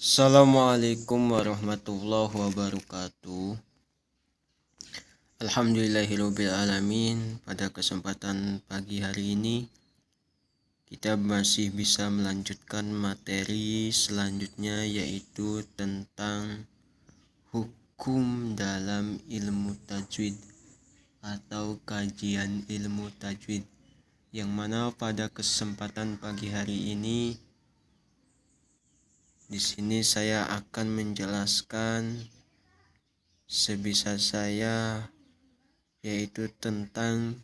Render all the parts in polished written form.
Assalamualaikum warahmatullahi wabarakatuh. Alhamdulillahirabbil alamin. Pada kesempatan pagi hari ini kita masih bisa melanjutkan materi selanjutnya, yaitu tentang hukum dalam ilmu tajwid atau kajian ilmu tajwid, yang mana pada kesempatan pagi hari ini di sini saya akan menjelaskan sebisa saya, yaitu tentang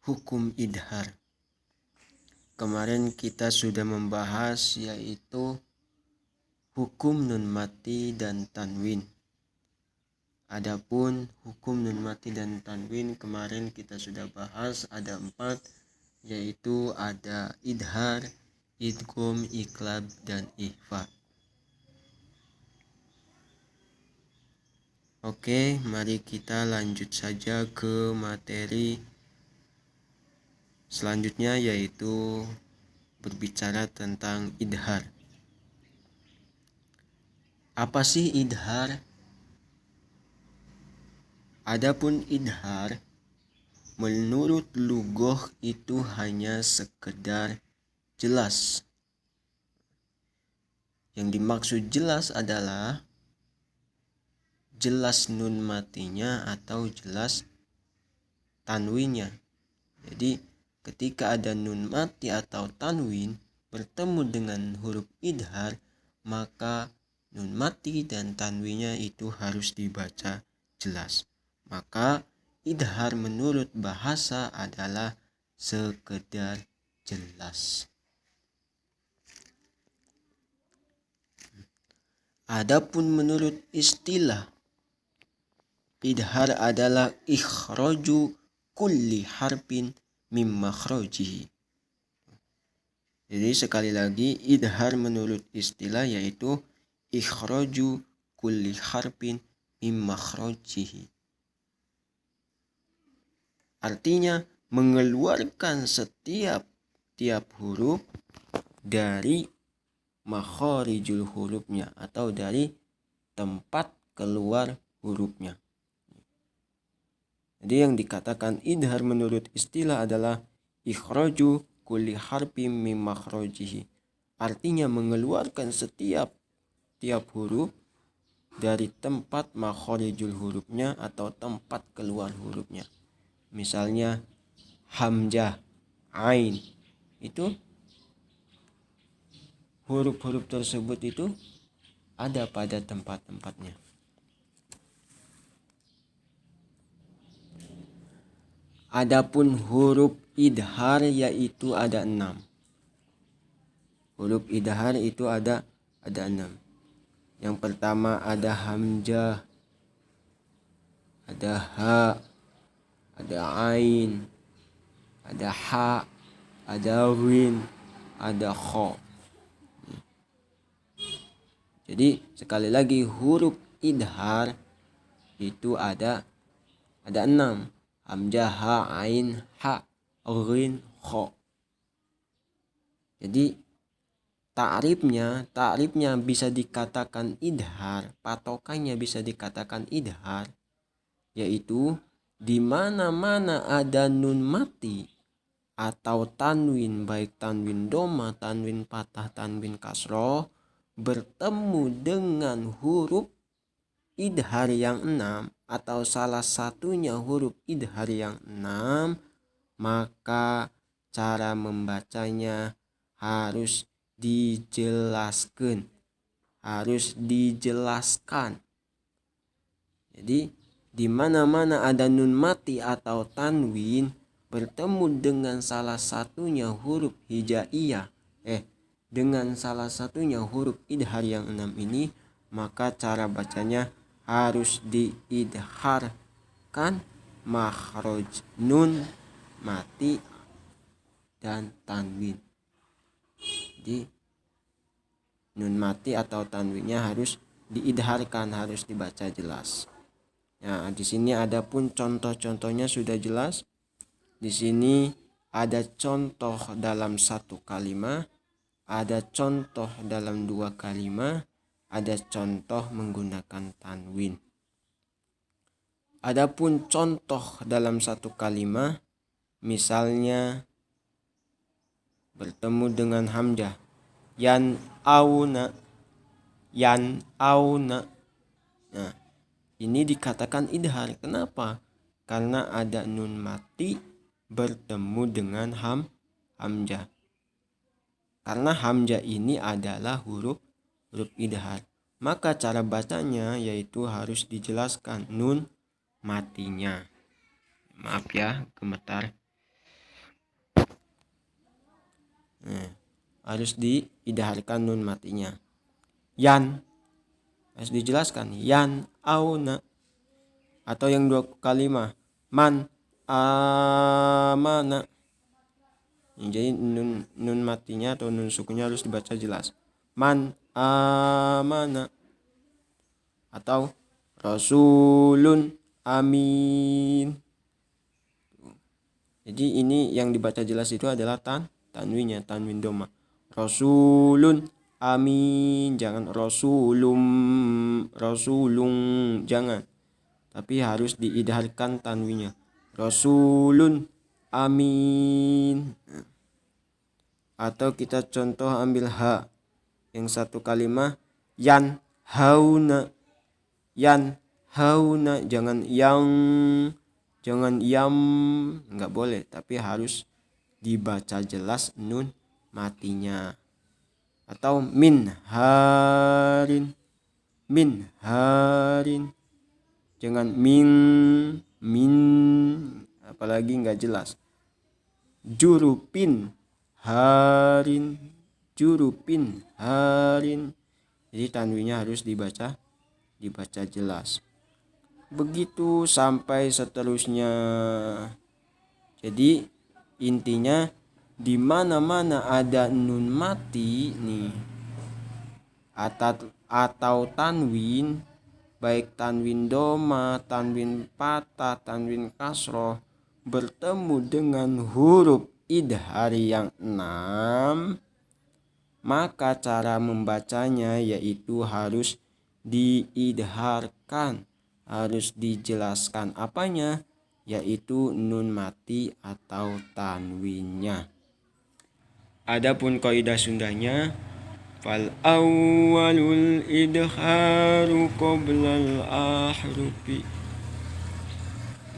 hukum idhar. Kemarin kita sudah membahas yaitu hukum nun mati dan tanwin. Adapun hukum nun mati dan tanwin kemarin kita sudah bahas ada 4, yaitu ada idhar, idgham, iqlab, dan ikhfa. Oke, mari kita lanjut saja ke materi selanjutnya, yaitu berbicara tentang idhar. Apa sih idhar? Adapun idhar menurut lughah itu hanya sekedar jelas. Yang dimaksud jelas adalah jelas nun matinya atau jelas tanwinnya. Jadi ketika ada nun mati atau tanwin bertemu dengan huruf idhar, maka nun mati dan tanwinnya itu harus dibaca jelas. Maka idhar menurut bahasa adalah sekedar jelas. Adapun menurut istilah, idhar adalah ikhraju kulli harfin mim makhrajihi. Jadi sekali lagi, idhar menurut istilah yaitu ikhraju kulli harfin mim makhrajihi. Artinya mengeluarkan setiap huruf dari makharijul hurufnya atau dari tempat keluar hurufnya. Jadi yang dikatakan idhar menurut istilah adalah ikhraju kulli harfin mim makhrajihi. Artinya mengeluarkan setiap huruf dari tempat makharijul hurufnya atau tempat keluar hurufnya. Misalnya hamzah, ain, itu huruf-huruf tersebut itu ada pada tempat-tempatnya. Adapun huruf idhar yaitu ada 6. Huruf idhar itu ada 6. Yang pertama ada hamzah, ada ha, ada ain, ada ha, ada win, ada kha. Jadi sekali lagi huruf idhar itu ada 6. Hamzah, ha, ain, ha, ghin, kha. Jadi ta'rifnya bisa dikatakan idhar, patokannya bisa dikatakan idhar, yaitu di mana-mana ada nun mati atau tanwin, baik tanwin doma, tanwin patah, tanwin kasroh, bertemu dengan huruf idhar yang 6 atau salah satunya huruf idhar yang 6, maka cara membacanya harus dijelaskan. Jadi di mana-mana ada nun mati atau tanwin bertemu dengan salah satunya huruf hijaiyah, dengan salah satunya huruf idhar yang 6 ini, maka cara bacanya harus diidharkan makhraj nun mati dan tanwin. Jadi nun mati atau tanwinnya harus diidharkan, harus dibaca jelas. Nah, di sini ada pun contoh-contohnya sudah jelas. Di sini ada contoh dalam 1 kalimat, ada contoh dalam 2 kalimat, ada contoh menggunakan tanwin. Adapun contoh dalam satu kalimat, misalnya bertemu dengan hamzah, yan auna. Nah, ini dikatakan idhar. Kenapa? Karena ada nun mati bertemu dengan hamzah. Karena hamzah ini adalah huruf idhar. Maka cara bacanya yaitu harus dijelaskan nun matinya. Maaf ya, gemetar. Harus diidharkan nun matinya. Yan, harus dijelaskan yan auna. Atau yang dua kalimat, man amana. Jadi nun matinya atau nun sukunya harus dibaca jelas. Man amana. Atau rasulun amin. Jadi ini yang dibaca jelas itu adalah tanwinnya, tanwin doma. Rasulun amin, jangan rasulum, jangan. Tapi harus diidharkan tanwinnya. Rasulun amin. Atau kita contoh ambil ha. Yang satu kalimat yan hauna. Yan hauna, jangan yang, jangan yam, nggak boleh, tapi harus dibaca jelas nun matinya. Atau min harin, jangan min, apalagi nggak jelas. Jurupin harin, jadi tanwinnya harus dibaca jelas. Begitu sampai seterusnya. Jadi intinya di mana-mana ada nun mati nih atau tanwin, baik tanwin doma, tanwin patah, tanwin kasroh, bertemu dengan huruf idhar yang 6, maka cara membacanya yaitu harus diidharkan, harus dijelaskan apanya, yaitu nun mati atau tanwinnya. Adapun kaidah Sundanya, fal awwalul idharu qoblal ahrufi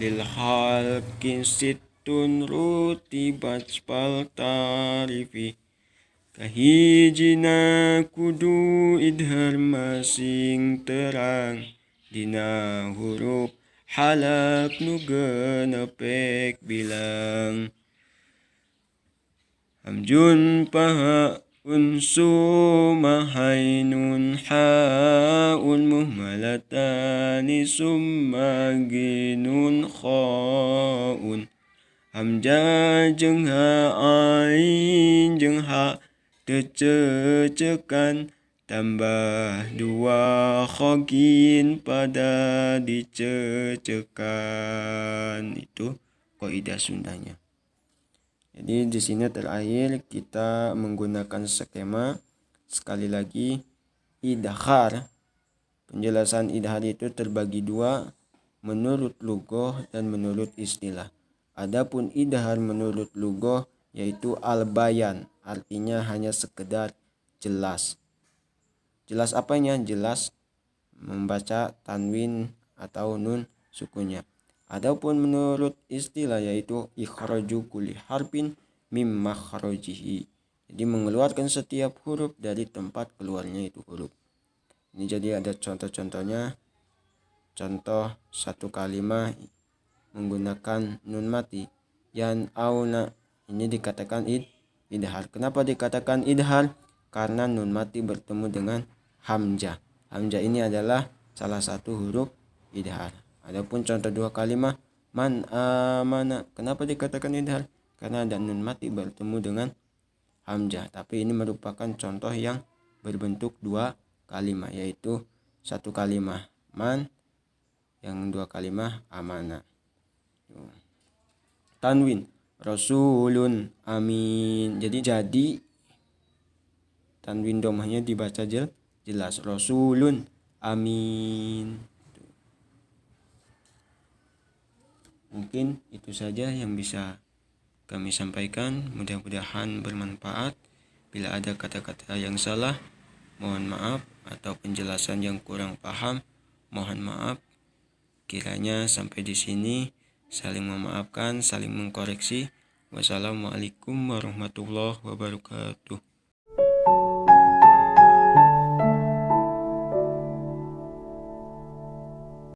lil halqin sittun rutibat fal tarifi kahijina kudu idhar masing terang dina huruf halak nu genepek bilang hamjun paha unsu mahainun haun muhmalatani summa ginun khaun hamzah jeung ha ain jeung ha tececekan tambah dua khogin pada dicecekan. Itu kaidah Sundanya. Jadi di sini terakhir kita menggunakan skema. Sekali lagi, idhar, penjelasan idhar itu terbagi dua, menurut lughah dan menurut istilah. Adapun idhar menurut lughah yaitu al-bayan, artinya hanya sekedar jelas. Jelas apanya? Jelas membaca tanwin atau nun sukunya. Adapun menurut istilah yaitu ikhraju kulli harfin mim makhrajihi. Jadi mengeluarkan setiap huruf dari tempat keluarnya itu huruf. Ini jadi ada contoh-contohnya. Contoh satu kalimat menggunakan nun mati. Yan auna, ini dikatakan idhar. Kenapa dikatakan idhar? Karena nun mati bertemu dengan hamzah. Hamzah ini adalah salah satu huruf idhar. Adapun contoh dua kalimat man amana, kenapa dikatakan idhar? Karena ada nun mati bertemu dengan hamzah. Tapi ini merupakan contoh yang berbentuk dua kalimat, yaitu satu kalimat man, yang dua kalimat amana. Tanwin rasulun amin. Jadi tanwin domahnya dibaca jelas rasulun. Amin. Mungkin itu saja yang bisa kami sampaikan, mudah-mudahan bermanfaat. Bila ada kata-kata yang salah, mohon maaf, atau penjelasan yang kurang paham, mohon maaf. Kiranya sampai di sini, saling memaafkan, saling mengkoreksi. Wassalamualaikum warahmatullahi wabarakatuh.